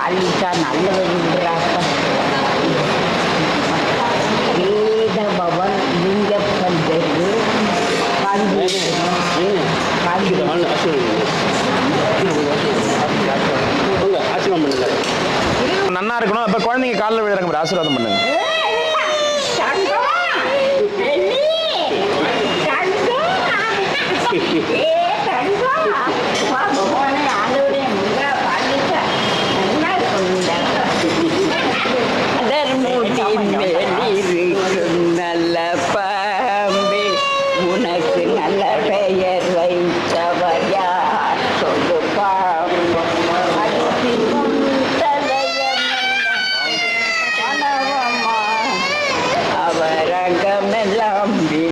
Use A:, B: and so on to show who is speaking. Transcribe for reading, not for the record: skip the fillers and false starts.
A: வாழ்க்கை நல்லது விடுறாப்பா. வேத பவன் லிங்கப்பன் தெரு
B: நன்னா இருக்கணும். அப்ப குழந்தைங்க காலில் விழுறாங்க, ஆசீர்வாதம் பண்ணுங்க.